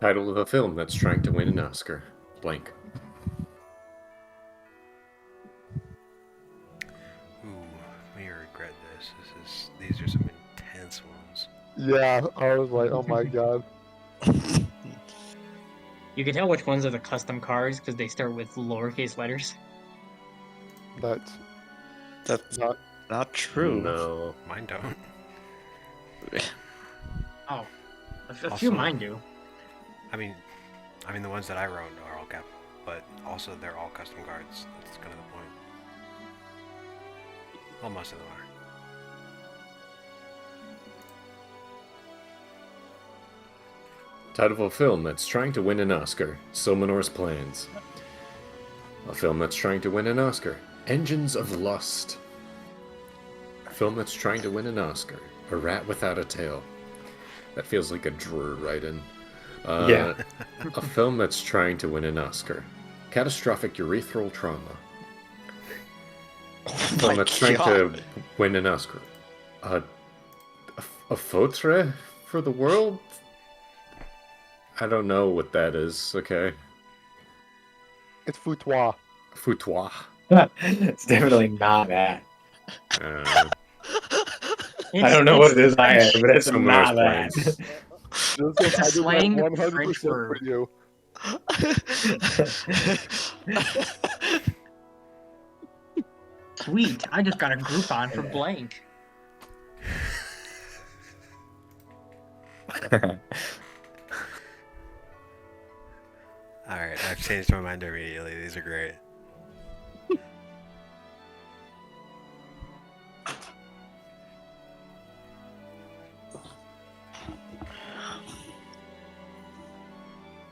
Title of a film that's trying to win an Oscar. Blank. Ooh, we regret this. These are some intense ones. Yeah, I was like, oh my god. You can tell which ones are the custom cards because they start with lowercase letters. That's Not not true. No. Mine don't. Oh, a few Also- mine do. I mean the ones that I wrote are all capital, but also they're all custom cards. That's kind of the point. Well, most of them are. Title of a film that's trying to win an Oscar. Silmanor's Plans. A film that's trying to win an Oscar. Engines of Lust. A film that's trying to win an Oscar. A Rat Without a Tail. That feels like a Drew write-in. Yeah. A film that's trying to win an Oscar. Catastrophic urethral trauma. A film that's trying to win an Oscar. A Fautre for the world? I don't know what that is, okay? it's foutoir. Foutoir. It's definitely not that. Uh, I don't know what it is either, but it's Silmanor's not that. Plans. Joseph, It's a I did that slang 100% French for word. you. Sweet, I just got a Groupon for blank. Alright, I've changed my mind immediately. These are great.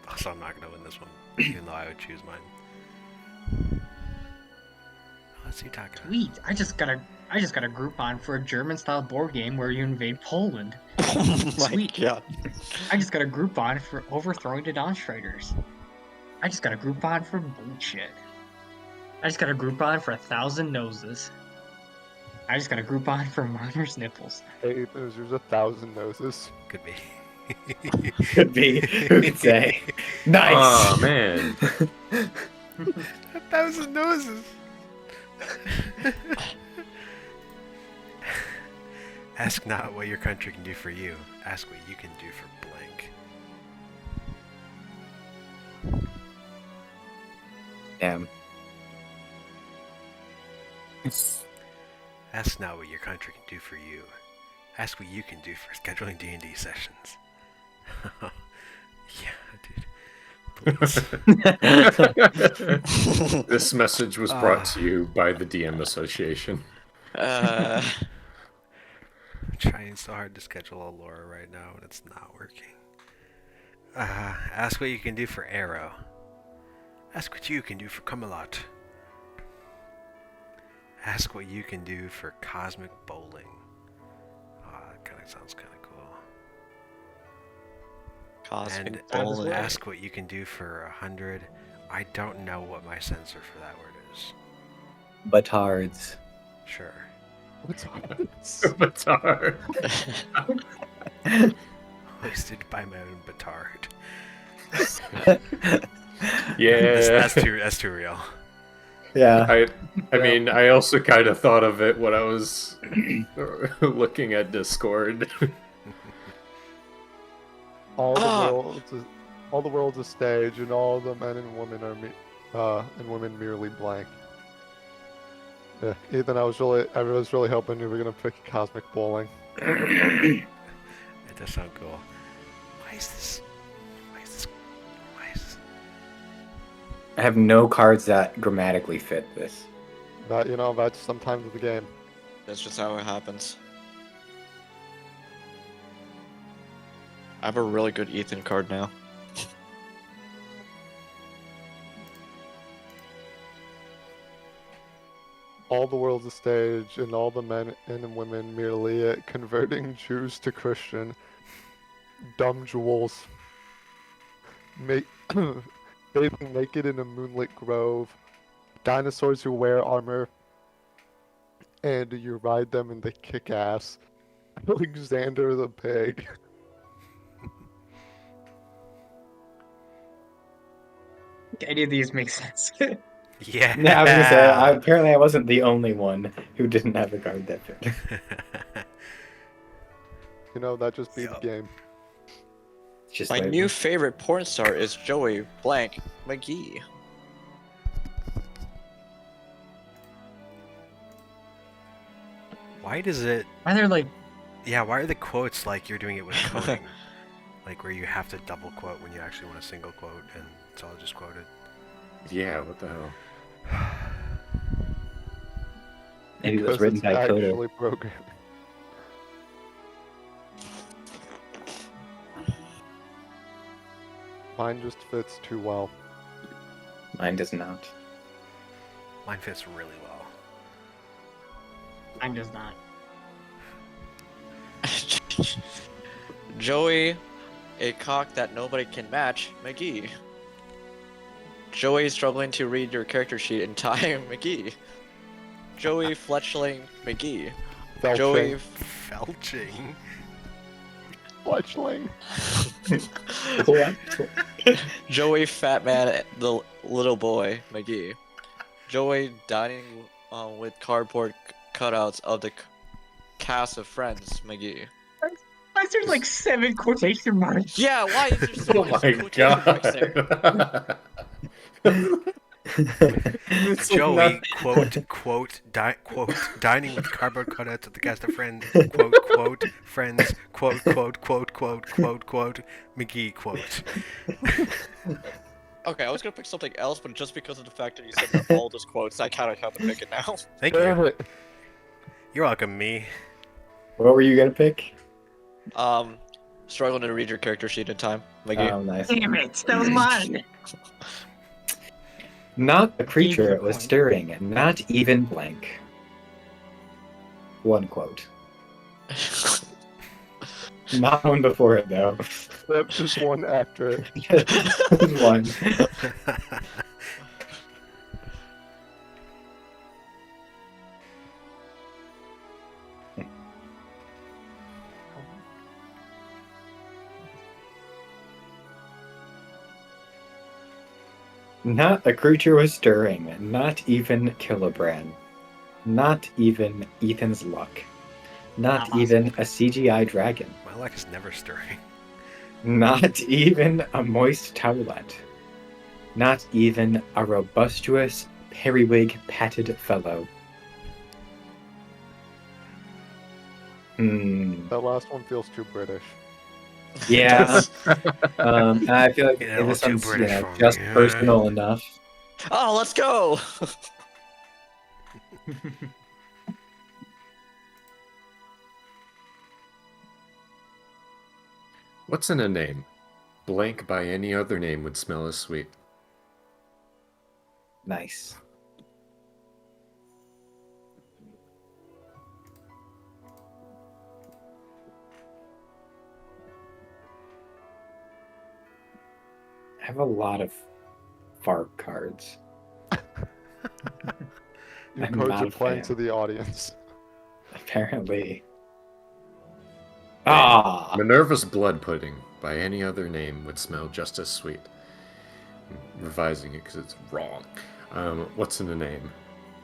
Also, I'm not gonna win this one, even though I would choose mine. What's he talking about? Sweet, I just got a Groupon for a German-style board game where you invade Poland. Oh my Sweet. god. I just got a Groupon for overthrowing the demonstrators. I just got a Groupon for bullshit. I just got a Groupon for 1,000 noses. I just got a Groupon for minors' nipples. Hey, there's 1,000 noses. Could be. Could be. Who could say? Nice. Oh man. 1,000 noses. Ask not what your country can do for you. Ask what you can do for blank. Damn. Ask not what your country can do for you. Ask what you can do for scheduling D&D sessions. Yeah, dude. Please. This message was brought to you by the DM Association. I'm trying so hard to schedule a Laura right now, and it's not working. Ask what you can do for Arrow. Ask what you can do for Camelot. Ask what you can do for Cosmic Bowling. That kind of sounds kind of cool. Cosmic And bowling. ask what you can do for 100. I don't know what my censor for that word is. Batards. Sure. What's Batar. Wasted by my own batard. Yeah. That's too real. Yeah. I mean, I also kind of thought of it when I was looking at Discord. all the world's a stage, and all the men and women are women merely blank. Yeah, Ethan, I was really hoping you were gonna pick Cosmic Bowling. It does sound cool. Why is this? I have no cards that grammatically fit this. That's sometimes the game. That's just how it happens. I have a really good Ethan card now. All the world's a stage, and all the men and women merely converting Jews to Christian. Dumb jewels. Bathing naked in a moonlit grove. Dinosaurs who wear armor. And you ride them and they kick ass. Alexander the Pig. any of these make sense. Yeah. Yeah, I was gonna say. Apparently, I wasn't the only one who didn't have a card that fit. You know, that just beats Yup. game. It's just My like, new favorite porn star is Joey Blank McGee. Why does it? Why they're like, Yeah, why are the quotes like you're doing it with coding? Like where you have to double quote when you actually want a single quote and it's all just quoted. Yeah, what the hell? maybe it was Because written it's by Coda. actually programmed. Mine just fits too well. Mine does not. Mine fits really well. mine does not. Joey, a cock that nobody can match, McGee. Joey struggling to read your character sheet in time, McGee. Joey Fletchling, McGee. Joey, Felching. Fletchling. What? Joey Fat Man, the little boy, McGee. Joey dining with cardboard cutouts of the cast of Friends, McGee. Why is there like 7 quotation marks? Yeah, why is there so Oh many my quotation marks there? god. Joey quote dining with cardboard cutouts of the cast of Friends quote friends quote McGee quote. Okay, I was gonna pick something else, but just because of the fact that you said they're all just quotes, I kind of have to pick it now. Thank Damn you. it. You're welcome, me. What were you gonna pick? Struggling to read your character sheet in time, McGee. Oh, nice. Damn it, that was mine. Not a Gave you creature a was point. stirring, not even blank. One quote. Not one before it, though. That's just one after it. One. Not a creature was stirring, not even Kilobran. Not even Ethan's luck. Not Not even a CGI dragon. My luck is never stirring. Not even a moist towelette. Not even a robustious, periwig patted fellow. That last one feels too British. Yeah. I feel like Yeah, a this little too one's British for me. just personal enough. Oh, let's go! What's in a name? Blank by any other name would smell as sweet. Nice. I have a lot of fart cards. You I'm codes not are a playing fan. to the audience. Apparently. Ah! Minerva's blood pudding by any other name would smell just as sweet. I'm revising it because it's wrong. What's in a name?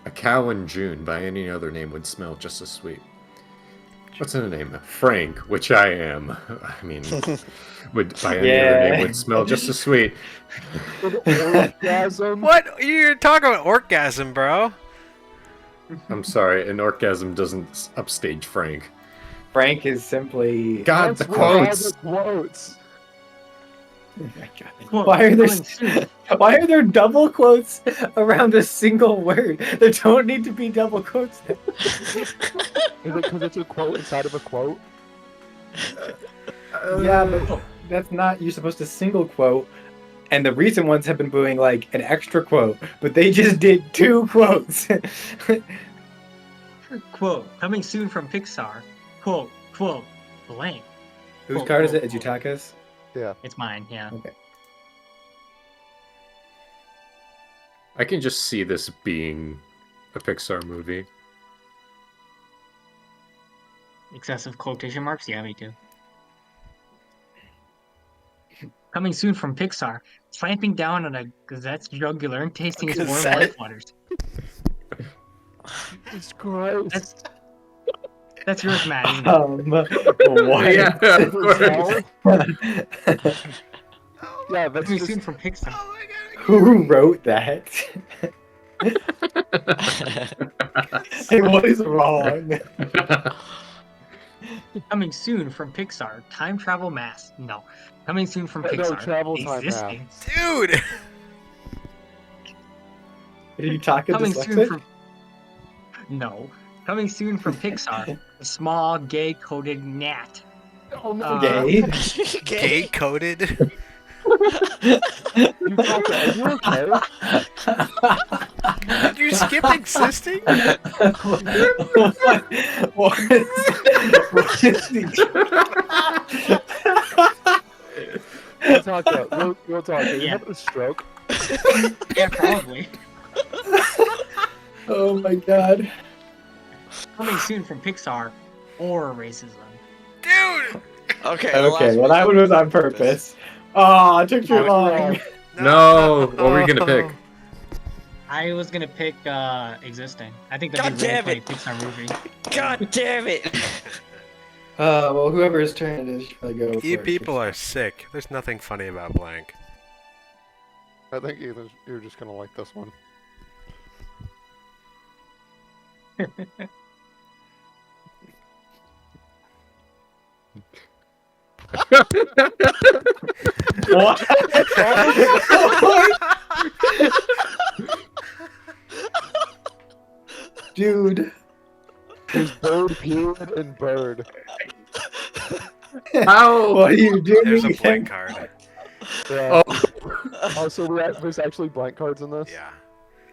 A cow in June by any other name would smell just as sweet. What's in a name? Frank, which I am. I mean, would by any other name would smell just as sweet. Orgasm. What? You're talking about orgasm, bro. I'm sorry, an orgasm doesn't upstage Frank. Frank is simply. God, the That's what all quotes. the quotes. Oh my God. Quote, Why are there coming soon. why are there double quotes around a single word? There don't need to be double quotes. Is it because it's a quote inside of a quote? Yeah, but that's not. You're supposed to single quote, and the recent ones have been doing like an extra quote, but they just did 2 quotes. Quote, coming soon from Pixar. Quote, blank. Whose Quote, card is it? quote, Is quote. Yutaka's? Yeah. It's mine, yeah. Okay. I can just see this being a Pixar movie. Excessive quotation marks? Yeah, me too. Coming soon from Pixar. Clamping down on a gazette's jugular and tasting its warm Gazette? life waters. Jesus Christ. That's yours, Matt, isn't it? What? Yeah, of course. Yeah, that's Coming just soon from Pixar. Oh my god. Who wrote that? And what is wrong? Coming soon from Pixar. Time travel mask. No. Coming soon from no Pixar. travel time Existing. math. Dude! Are you talking Coming soon dyslexic? from. No. Coming soon from Pixar. A small gay coated gnat. Oh no, Gay? Gay coded? you got that. Are you okay? Did you skip existing? What is the... We'll talk about. We'll talk. Are you Yeah. having a stroke? Yeah, probably. Oh my god. Coming soon from Pixar. Or racism. Dude! Okay. the Okay, last well that one was on purpose. Oh, it took too Oh, long. No, what were you gonna pick? I was gonna pick Existing. I think God that'd be a damn really it. funny Pixar movie. God damn it! Well, whoever's turn it is, should I go for You it? people are sick. There's nothing funny about blank. I think you're just gonna like this one. What? Dude. There's bird, period, and bird. How? What are you doing? There's a blank card. Yeah. Oh, Oh, so there's actually blank cards in this? Yeah.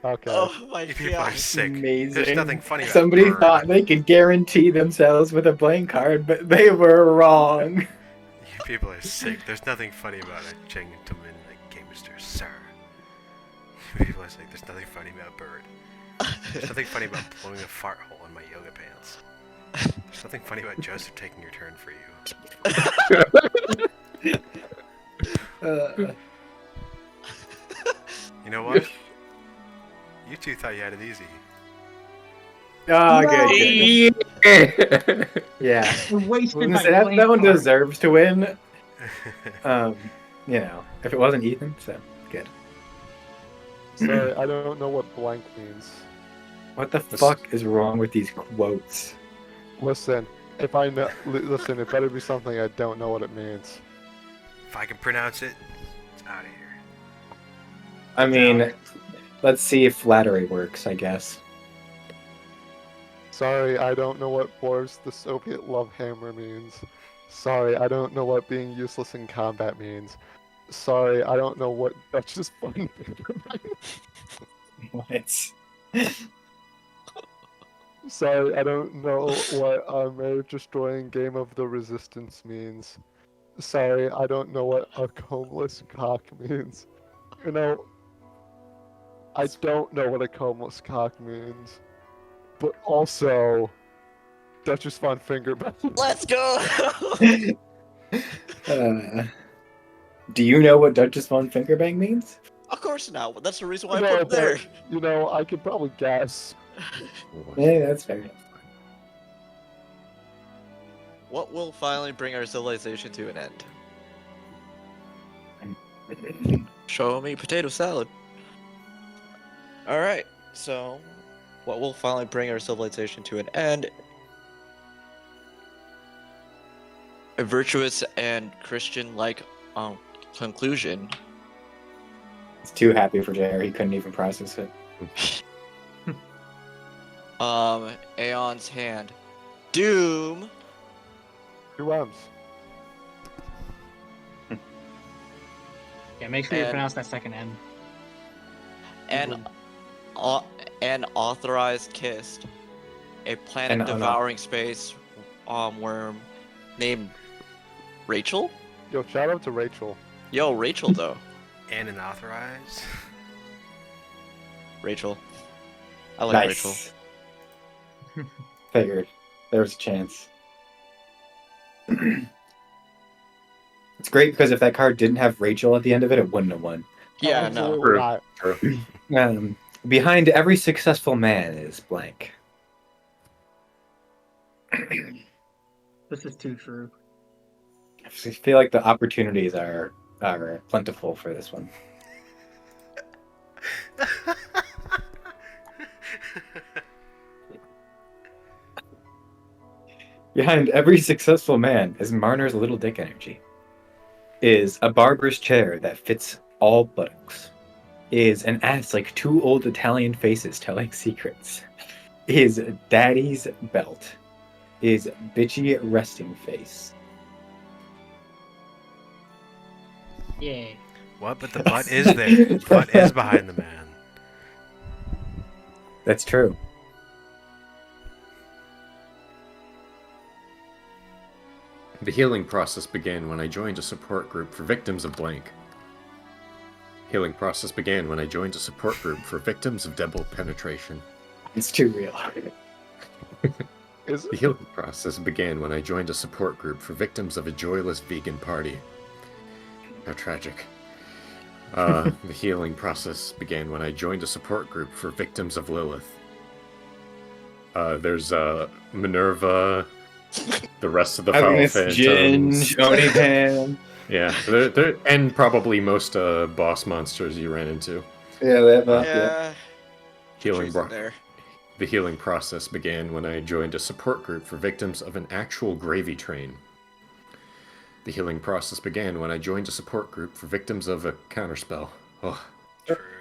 Okay. Oh my You people are god. sick. Amazing. There's nothing funny about Somebody bird. thought they could guarantee themselves with a blank card, but they were wrong. You people are sick. There's nothing funny about a gentleman like gamester, sir. You people are sick. There's nothing funny about bird. There's nothing funny about blowing a fart hole in my yoga pants. There's nothing funny about Joseph taking your turn for you. You know what? You two thought you had it easy. Oh, good. Yeah. You're wasted I was my gonna say, that blank one card. deserves to win. You know, if it wasn't Ethan, so good. Sorry, I don't know what blank means. What the fuck is wrong with these quotes? Listen, if I know, listen, it better be something I don't know what it means. If I can pronounce it, it's out of here. I mean, let's see if flattery works, I guess. Sorry, I don't know what Boris the Soviet love hammer means. Sorry, I don't know what being useless in combat means. Sorry, I don't know what Dutch's fun finger means. What? Sorry, I don't know what a marriage destroying game of the resistance means. Sorry, I don't know what a combless cock means. You know, I don't know what a combless cock means. But also, Dutch's fun finger Let's go! Do you know what Duchess von Fingerbang means? Of course not. That's the reason why I No, put it there. but, you know, I could probably guess. Yeah, that's fair. What will finally bring our civilization to an end? Show me potato salad. Alright, so what will finally bring our civilization to an end? A virtuous and Christian-like conclusion. He's too happy for JR, he couldn't even process it. Aeon's hand. Doom. 2 M's. Yeah, make sure you And- pronounce that second N. And an authorized kissed. A planet An devouring space worm named Rachel? Yo, shout out to Rachel. Yo, Rachel though. And an authorized. Rachel. I like Rachel. Nice. Figured. There was a chance. It's great because if that card didn't have Rachel at the end of it, it wouldn't have won. Yeah, no. Absolutely not. True. Behind every successful man is blank. This is too true. I feel like the opportunities are plentiful for this one. Behind every successful man is Marner's little dick energy. Is a barber's chair that fits all buttocks. Is an ass like two old Italian faces telling secrets. Is daddy's belt. Is bitchy resting face. Yay. What? But the butt is there. The butt is behind the man. That's true. The healing process began when I joined a support group for victims of blank. Healing process began when I joined a support group for victims of double penetration. It's too real. Is The healing process began when I joined a support group for victims of a joyless vegan party. How tragic. The healing process began when I joined a support group for victims of Lilith. There's Minerva, the rest of the Foul Agnes, Jin, Phantoms. Onipan. Yeah, and probably most boss monsters you ran into. Yeah, that Yeah. Healing Truth in there. The healing process began when I joined a support group for victims of an actual gravy train. The healing process began when I joined a support group for victims of a counterspell. Oh,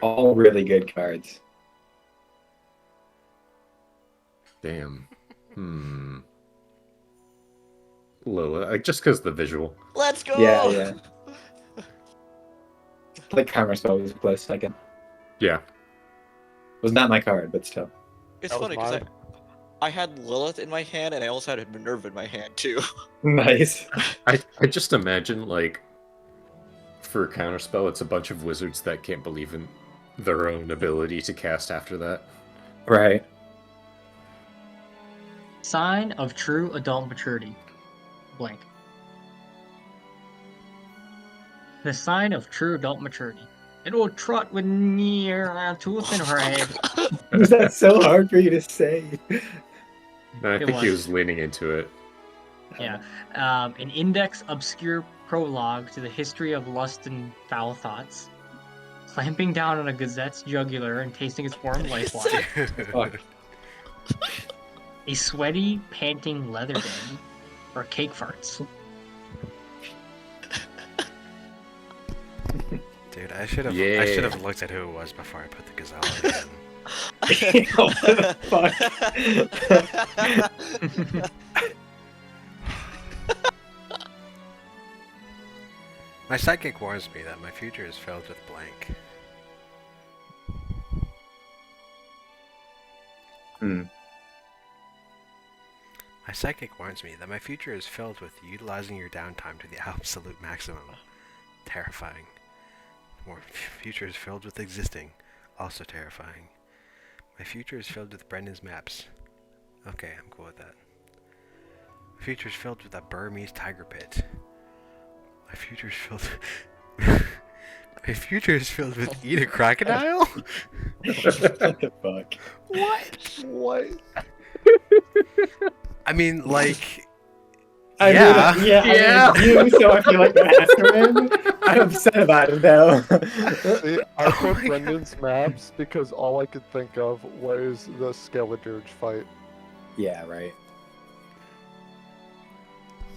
All really good cards. damn. Lola, just because the visual. Let's go! Yeah. Like Counterspell was a close second. Yeah. Was not my card, but still. It's That was funny because mine. I had Lilith in my hand and I also had Minerva in my hand too. Nice. I just imagine, like, for counterspell, it's a bunch of wizards that can't believe in their own ability to cast after that. Right. Sign of true adult maturity. Blank. The sign of true adult maturity. It will trot with near tooth in her head. That's so hard for you to say. And I It think he was. was leaning into it. Yeah. An index obscure prologue to the history of lust and foul thoughts. Clamping down on a gazette's jugular and tasting its warm lifeline. Fuck. A sweaty, panting leather daddy. Or cake farts. Dude, I should have Yeah. looked at who it was before I put the gazelle in. What the fuck? My psychic warns me that my future is filled with blank. My psychic warns me that my future is filled with utilizing your downtime to the absolute maximum. Terrifying. More future is filled with existing. Also terrifying. My future is filled with Brendan's maps. Okay, I'm cool with that. My future is filled with a Burmese tiger pit. My future is filled. My future is filled with eat a crocodile. What the fuck? What? I mean, like, I yeah. mean, it's you, so I feel like that has to win. I'm upset about it though. See, I Oh put my Brendan's maps because all I could think of was the Skeledirge fight. Yeah, right.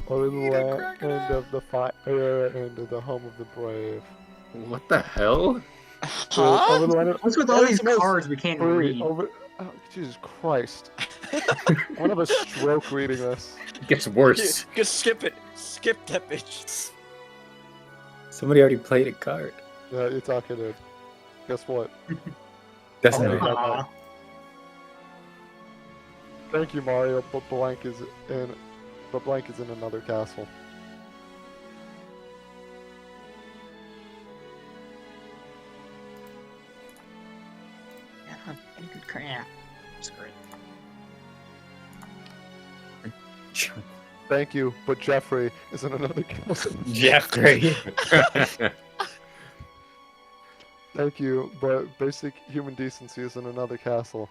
Over the Eat a land crocodile. of the fire and the home of the brave. What the hell? Huh? Over the land of What's with all these cards we can't read? over. Oh, Jesus Christ! I'm gonna have a stroke reading this. It gets worse. Just skip it. Skip that bitch. Somebody already played a card. Yeah, you're talking to. Guess what? Doesn't Oh, matter. yeah. Aw. Thank you, Mario. But blank is in. But blank is in another castle. Yeah, any good card. Yeah. Screw it. Thank you, but Jeffrey is in another castle. Jeffrey. Thank you, but basic human decency is in another castle.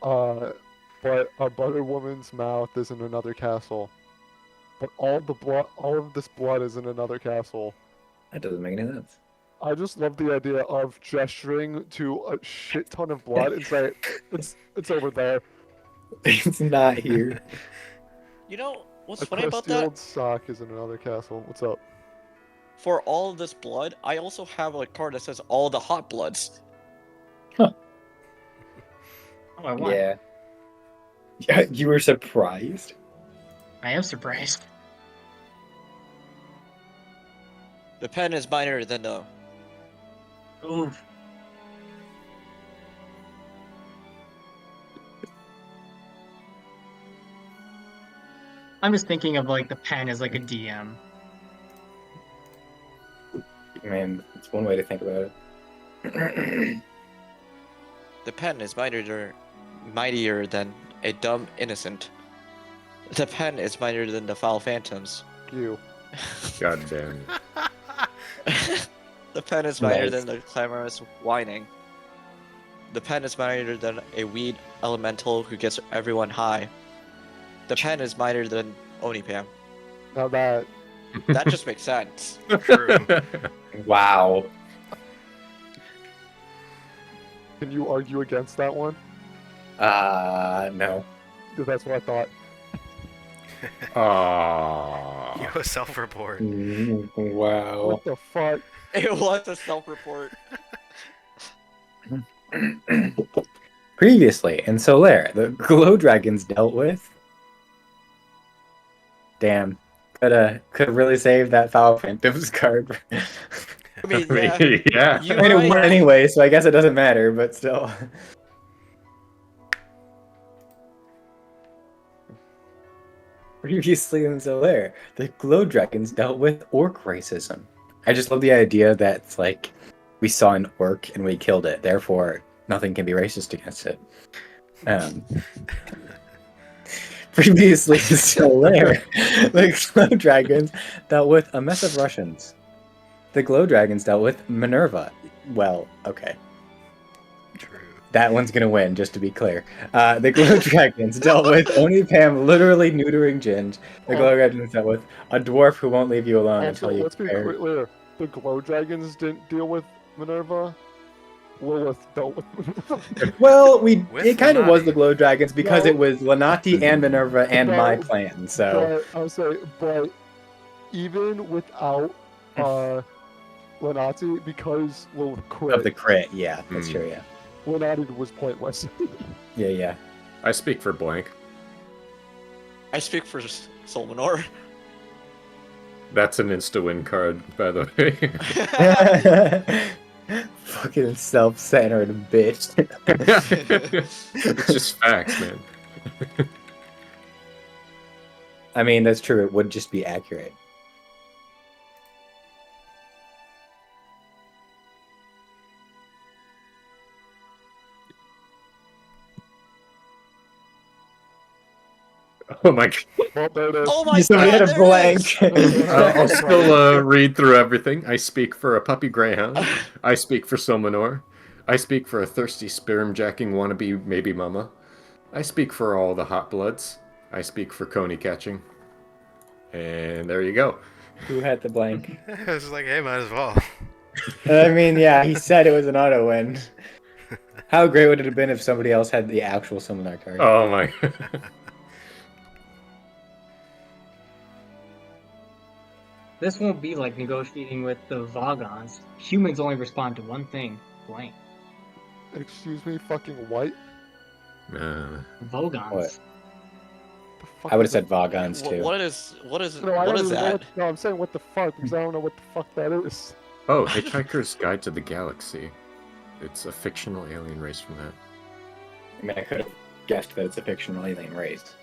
But a butter woman's mouth is in another castle. But all of this blood is in another castle. That doesn't make any sense. I just love the idea of gesturing to a shit ton of blood and say, it's over there. It's not here. You know what's A funny about crusty that? old sock is in another castle. What's up? For all this blood, I also have a card that says all the hot bloods. Oh, I won. Yeah. Yeah, you were surprised? I am surprised. The pen is minor than the. Oof. I'm just thinking of like the pen as like a DM. I mean, it's one way to think about it. The pen is mightier than a dumb innocent. The pen is mightier than the foul phantoms. You. God damn it. The pen is mightier Nice. than the clamorous whining. The pen is mightier than a weed elemental who gets everyone high. The pen is mightier than Onipam. Now that That just makes sense. True. Wow. can you argue against that one? No. Because that's what I thought. Aww. You a self-report. Wow. What the fuck? It was a self-report. Previously in Solare, the glow dragons dealt with. Damn. Could really save that foul phantoms card. I mean, yeah. yeah. You I mean, it right. won anyway, so I guess it doesn't matter, but still. Previously in Solare, the glow dragons dealt with orc racism. I just love the idea that it's like we saw an orc and we killed it, therefore nothing can be racist against it. Previously in Solare, the glow dragons dealt with a mess of Russians. The glow dragons dealt with Minerva. Well, okay. True. That one's gonna win, just to be clear. The glow dragons dealt with Onipam literally neutering Ginge. The glow dragons dealt with a dwarf who won't leave you alone Also, until you let's be prepare. clear. The glow dragons didn't deal with Minerva. Lilith dealt with Minerva. Well, With it kind of was Lanati. the glow dragons because No. it was Lanati and Minerva and my No. clan. So But I would say, but even without Lenati, because Lilith crit, of the crit, yeah, that's Hmm. true. Yeah, Lenati was pointless. yeah. I speak for blank. I speak for Solmanor. That's an insta-win card, by the way. Fucking self-centered bitch. It's just facts, man. I mean, that's true. It would just be accurate. Oh my god. Well, there it is. Oh my So we god, had a there blank. it is! I'll still read through everything. I speak for a puppy greyhound. I speak for Somanor. I speak for a thirsty sperm-jacking wannabe maybe mama. I speak for all the hot bloods. I speak for coney catching. And there you go. Who had the blank? It was like, hey, might as well. I mean, yeah, he said it was an auto win. How great would it have been if somebody else had the actual seminar card? Oh my. This won't be like negotiating with the Vogons. Humans only respond to one thing: blank. Excuse me, fucking white. Vogons. What? The fuck I would have is said it? Vogons too. What is No, I what don't is even know that? what- no, I'm saying what the fuck because I don't know what the fuck that is. Oh, Hitchhiker's Guide to the Galaxy. It's a fictional alien race from that. I mean, I could have guessed that it's a fictional alien race.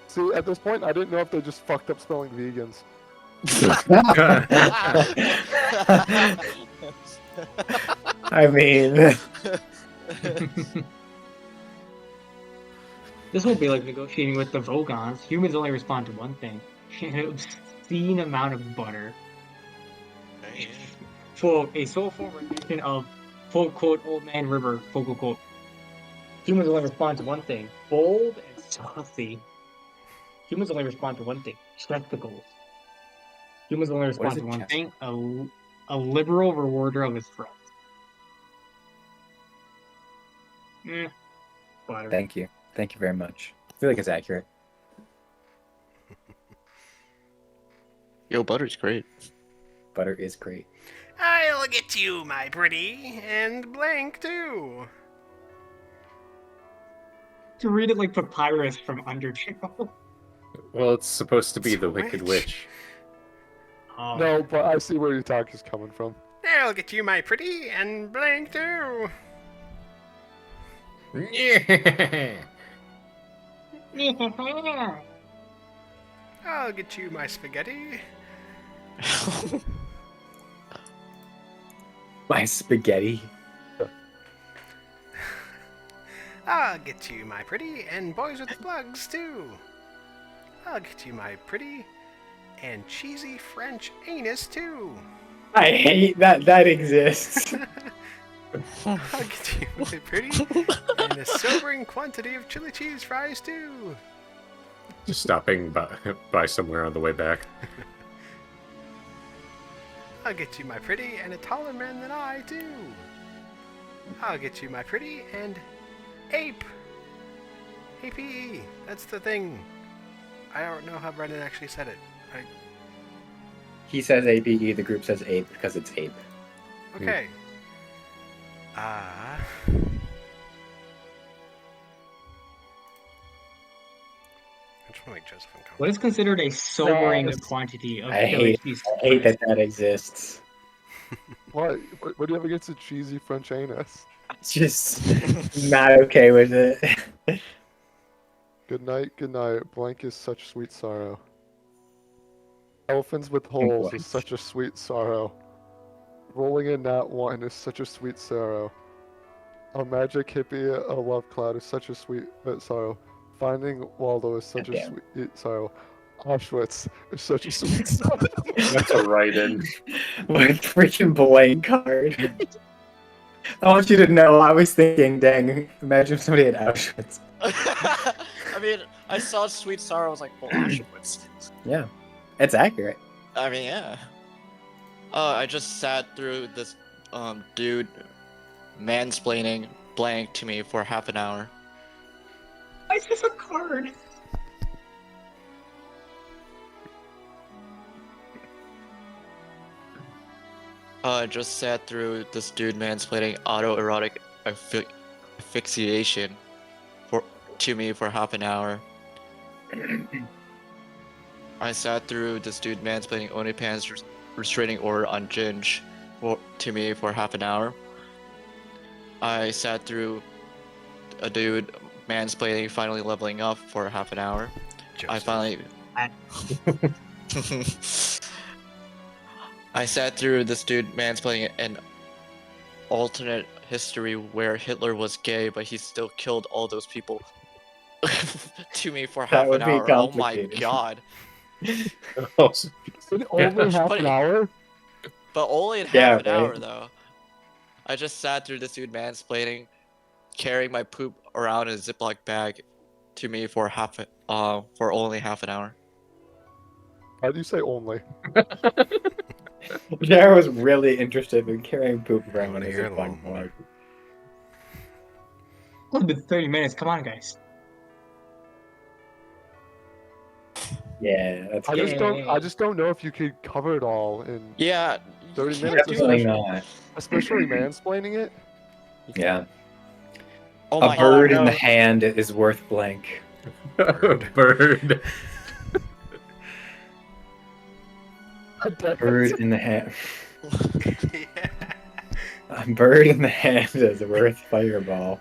See, at this point, I didn't know if they just fucked up spelling vegans. I mean, This will be like negotiating with the Vogons. Humans only respond to one thing. An obscene amount of butter. For a soulful rendition of quote old man river, quote. Humans only respond to one thing. Bold and saucy. Humans only respond to one thing. Spectacles. Humans only What is respond a to one chest? thing. A liberal rewarder of his friends. Butter. Thank you. Thank you very much. I feel like it's accurate. Yo, butter's great. Butter is great. I'll get you, my pretty, and blank too. To read it like Papyrus from Undertale. Well, it's supposed to be the It's a Wicked witch. Witch. Oh. No, but I see where your talk is coming from. I'll get you, my pretty, and blank too. Yeah. I'll get you, my spaghetti. My spaghetti. I'll get you, my pretty, and boys with plugs too. I'll get you, my pretty, and cheesy French anus too. I hate that exists. I'll get you, my pretty, and a sobering quantity of chili cheese fries too. Just stopping by somewhere on the way back. I'll get you, my pretty, and a taller man than I too. I'll get you, my pretty, and ape. APE. That's the thing. I don't know how Brendan actually said it. He says APE, the group says ape because it's ape. Okay. I just want to make Joseph What uncomfortable. is considered a sobering Yes. quantity of I chili hate, cheese I hate fries? that exists. What? What do you have against a cheesy French anus? It's just not okay with it. Good night, good night. Blank is such sweet sorrow. Elephants with holes Blank. is such a sweet sorrow. Rolling in that one is such a sweet sorrow. A magic hippie, a love cloud is such a sweet sorrow. Finding Waldo is such a Goddamn. sweet sorrow. Auschwitz is such a sweet sorrow. That's a write-in. What a freaking blank card. I want you to know, I was thinking, dang, imagine if somebody had Auschwitz. I mean, I saw Sweet Sorrow, I was like, well, Auschwitz. Yeah, it's accurate. I mean, yeah. I just sat through this dude mansplaining blank to me for half an hour. Why is this a card? I just sat through this dude mansplaining autoerotic asphyxiation to me for half an hour. I sat through this dude mansplaining OnlyPants restraining order on Ginge to me for half an hour. I sat through a dude mansplaining finally leveling up for half an hour. I Joseph. finally. I sat through this dude mansplaining an alternate history where Hitler was gay, but he still killed all those people to me for half would an be hour. Oh my complicated. god. Also, In only half But an it- hour? But only in Yeah, half an hour right. though. I just sat through this dude mansplaining, carrying my poop around in a Ziploc bag to me for for only half an hour. Why do you say only? Jared was really interested in carrying poop around wanna in his hear it a Ziploc little more. bag. It's been 30 minutes. Come on, guys. Yeah, that's I good. just don't know if you could cover it all in Yeah. 30 you minutes, can't do Definitely that. not. especially mansplaining it. Yeah. Oh A my bird god. in the no. hand is worth blank. bird. Bird in the hand. Yeah. A bird in the hand is worth fireball.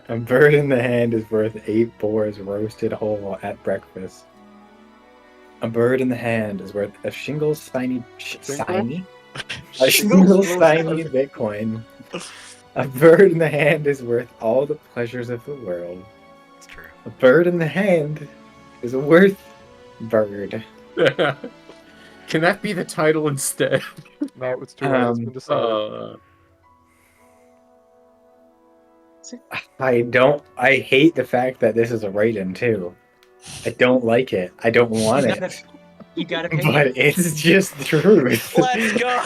A bird in the hand is worth 8 boars roasted whole at breakfast. A bird in the hand is worth a shingle shiny Shingle? a shingle Shingle? shiny Bitcoin. A bird in the hand is worth all the pleasures of the world. It's true. A bird in the hand is worth bird. Can that be the title instead? No, it's too late. It's been decided. I hate the fact that this is a write-in too. I don't like it. I don't want gotta- it. You gotta pick But it. it's just the truth. Let's go!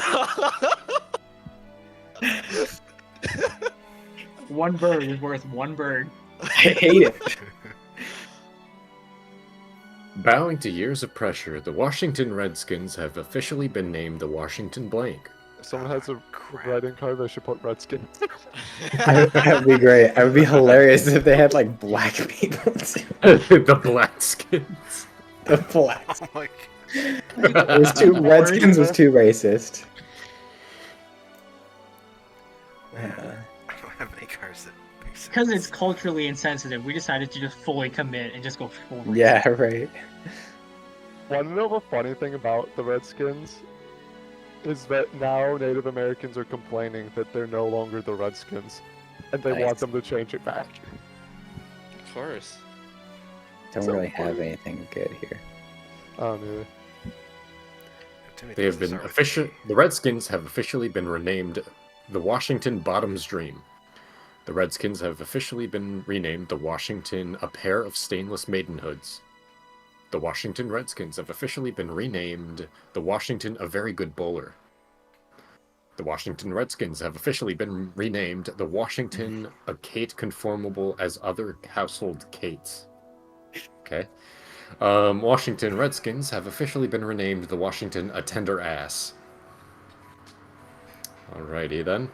One bird is worth one bird. I hate it. Bowing to years of pressure, the Washington Redskins have officially been named the Washington Blank. If someone has a writing card, they should put Redskins. That would be great. It would be hilarious if they had like black people too. The Blackskins. The black. Oh my It was too Redskins was too racist. I don't have any cards that make sense. Because it's culturally insensitive, we decided to just fully commit and just go full race. Yeah, right. Want to know the funny thing about the Redskins? Is that now Native Americans are complaining that they're no longer the Redskins, and they want Nice. them to change it back. Of course. Don't So really have funny. anything good here. I don't know. Too many They have things been to start with official. E. The Redskins have officially been renamed the Washington Bottoms Dream. The Redskins have officially been renamed the Washington A Pair of Stainless Maidenhoods. The Washington Redskins have officially been renamed the Washington A Very Good Bowler. The Washington Redskins have officially been renamed the Washington A Kate Conformable as Other Household Kates. Okay. Washington Redskins have officially been renamed the Washington A Tender Ass. Alrighty then.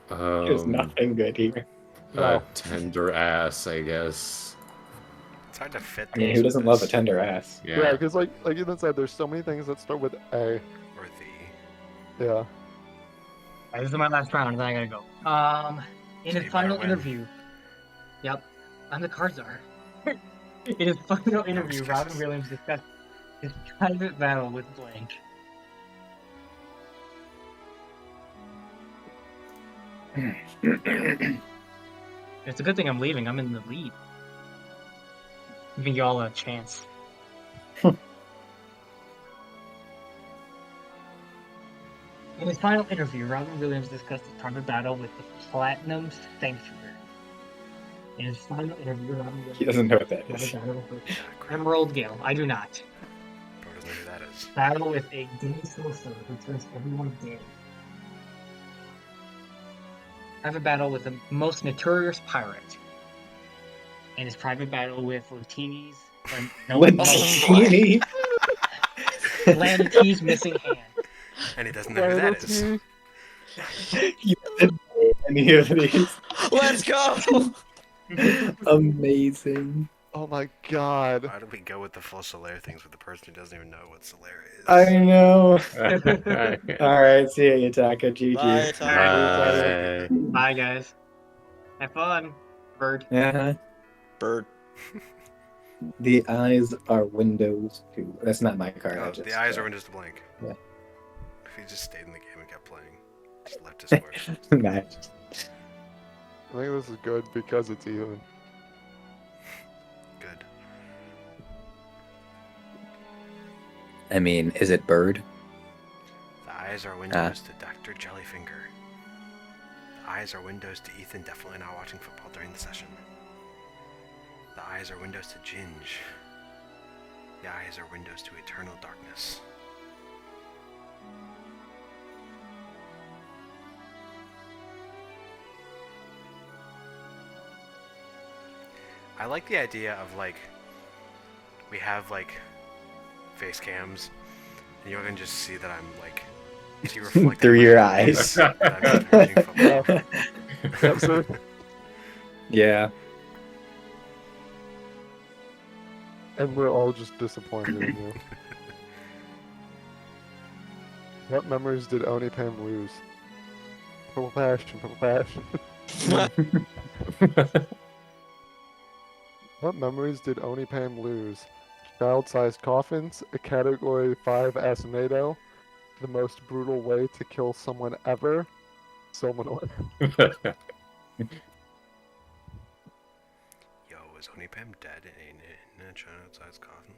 There's nothing good here. A tender ass, I guess. It's hard to fit. I mean, those who with doesn't love a this. tender ass? Yeah, Yeah. because like Ethan said, there's so many things that start with A. Or the. Yeah. Alright, this is my last round, and then I gotta go. In So his you final better win. interview. Yep, I'm the card czar. In his final interview, just Robin kidding. Williams discussed his private battle with Blank. It's a good thing I'm leaving. I'm in the lead. Giving you all a chance. In his final interview, Robin Williams discussed his private battle with the Platinum Sanctuary. In his final interview, Robin Williams He doesn't know what that discussed is. his battle with Emerald Gale. I do not. Bro doesn't know who that is. Battle with a gay sorcerer who turns everyone gay. Have a battle with the most notorious pirate. And his private battle with Latini's. Latini? Lanti's missing hand. And he doesn't know who that is. You didn't know any of these. Let's go! Amazing. Oh my god. Why do we go with the full Solare things with the person who doesn't even know what Solare is? I know. Bye. Alright, see ya, Yutaka. GG. Bye, Tyler. Bye, guys. Have fun, bird. Uh-huh. Bird. The eyes are windows to. That's not my card. I Oh, just, the eyes are windows to blank. Yeah. If he just stayed in the game and kept playing, just left his square. Nice. I think this is good because it's even. Good. I mean, is it bird? The eyes are windows to Dr. Jellyfinger. The eyes are windows to Ethan definitely not watching football during the session. The eyes are windows to Ginge. The eyes are windows to eternal darkness. I like the idea of like we have like face cams and you can just see that I'm like see reflected Through in my your eyes eyes. that I'm just watching football. That's it. Yeah. And we're all just disappointed in you. What memories did Oni Pam lose? Purple passion, purple passion. What memories did Oni Pam lose? Child-sized coffins, a Category 5 Asinado, the most brutal way to kill someone ever, Silmanor. is Onipam dead in a child-sized coffin?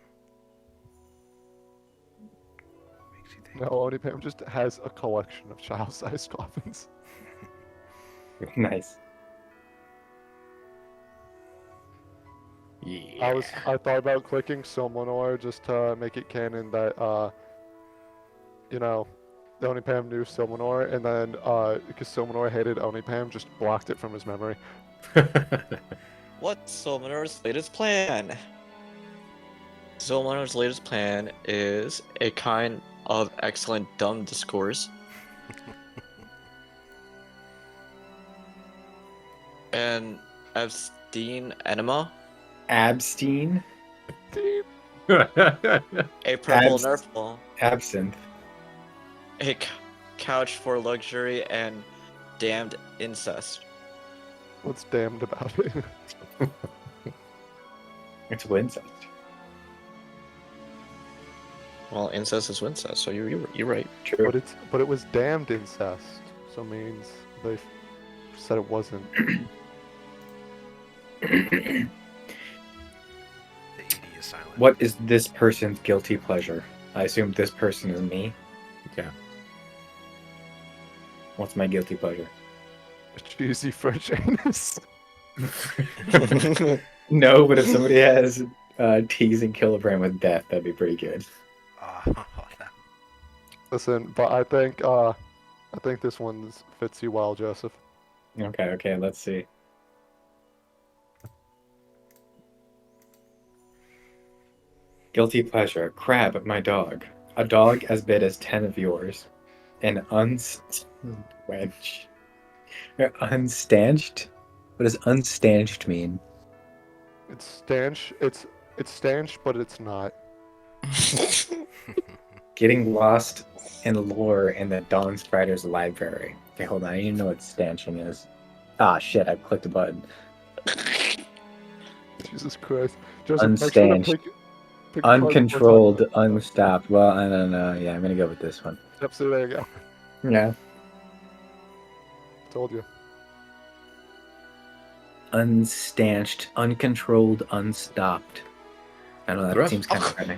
Makes you think. No, Onipam just has a collection of child-sized coffins. Nice. Yeah. I thought about clicking Silmanor just to make it canon that you know, the Onipam knew Silmanor, and then because Silmanor hated Onipam, just blocked it from his memory. What's Solmanor's latest plan? Solmanor's latest plan is a kind of excellent dumb discourse. An Epstein enema, Absteen? a purple Abs- Nerf ball, Absinthe. a couch for luxury, and damned incest. What's damned about it? It's Wincest. Well, incest is wincest, so you're right. True. but it was damned incest, so means they said it wasn't. The ED is silent. What is this person's guilty pleasure? I assume this person is me. Yeah. What's my guilty pleasure? A cheesy French anus. No, but if somebody has teasing Kilobrand with death, that'd be pretty good. That Listen, but I think this one fits you well, Joseph. Okay, let's see. Guilty pleasure. Crab, my dog. A dog as big as 10 of yours. An wench. Unstanched? What does unstanched mean? It's stanch. It's stanched, but it's not. Getting lost in lore in the Dawn Spiders library. Okay, hold on. I need to know what stanching is. Ah, shit, I clicked a button. Jesus Christ. Joseph, make sure to Unstanched. pick part Uncontrolled, before time. unstopped. Well, I don't know. Yeah, I'm gonna go with this one. Yep, so there you go. Yeah. Told you. Unstanched, uncontrolled, unstopped. I don't know, that Rough. seems kind of funny.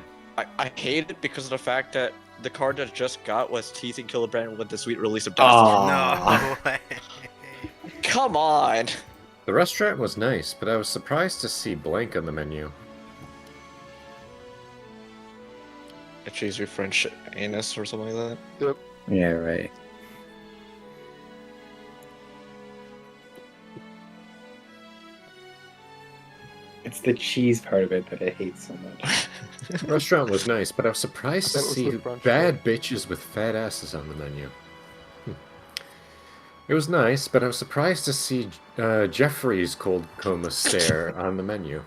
I hate it because of the fact that the card that I just got was teasing Kilobrand with the sweet release of Destiny. Aw. No way. Come on! The restaurant was nice, but I was surprised to see blank on the menu. A cheesy French anus or something like that. Yeah, right. It's the cheese part of it that I hate so much. The restaurant was nice, but I was surprised to That was see the French bad bitches with fat asses on the menu. It was nice, but I was surprised to see Jeffrey's cold coma stare on the menu.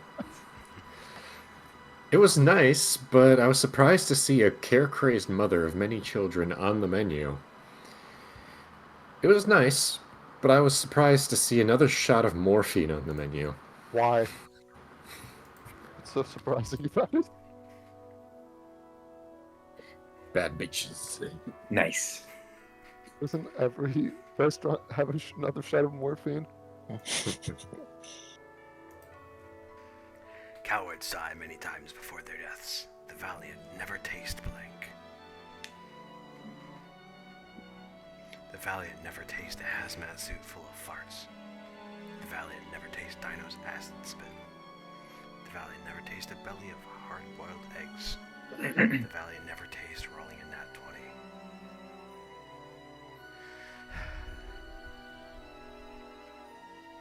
It was nice, but I was surprised to see a care-crazed mother of many children on the menu. It was nice, but I was surprised to see another shot of morphine on the menu. Why? It's so surprising you found it. Bad bitches. Nice. Doesn't every restaurant have another shot of morphine? Cowards sigh many times before their deaths. The valiant never taste blank. The valiant never taste a hazmat suit full of farts. The valiant never taste Dino's acid spit. The valiant never taste a belly of hard-boiled eggs. The valiant never taste rolling a nat 20.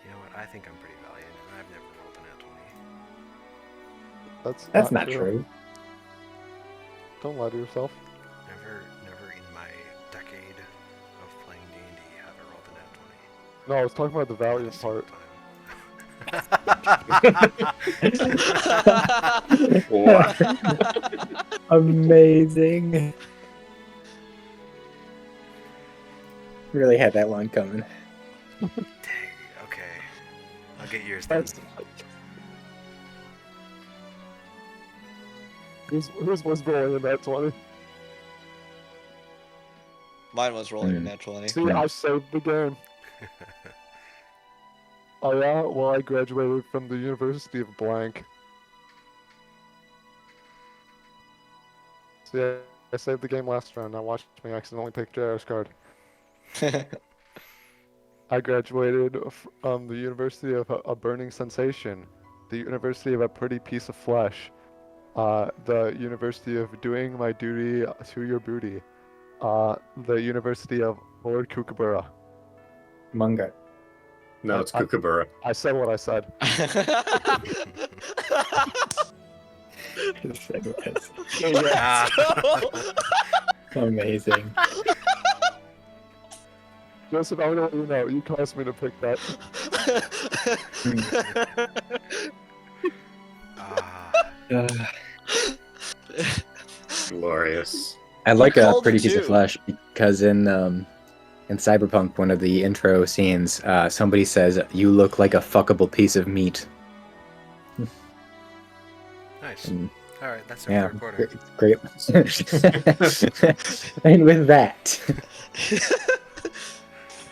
You know what? I think I'm pretty valiant, and I've never rolled a nat 20. That's not true. Don't lie to yourself. Never in my decade of playing D&D have I rolled a nat 20. No, I was talking about the valiant Every single part. time. Amazing. Really had that one coming. Dang, okay. I'll get yours then. Who's was rolling in that 20? Mine was rolling a nat 20. See, I saved the game. Oh yeah, well I graduated from the University of Blank. So yeah, I saved the game last round. Now watch me accidentally pick JR's card. I graduated from the University of a Burning Sensation, the University of a Pretty Piece of Flesh, the University of Doing My Duty to Your Booty, the University of Lord Kookaburra. Manga. No, it's I- Kookaburra. I said what I said. Amazing. Joseph, I want to let you know, you caused me to pick that. Ah, Glorious. I like You a called pretty it piece of too. flesh because in Cyberpunk, one of the intro scenes, somebody says, "You look like a fuckable piece of meat." nice. And, Alright, that's our yeah, third quarter. great. And with that,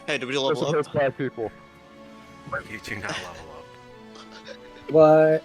Hey, did we Joseph level up? hates black people. You do not level up. what?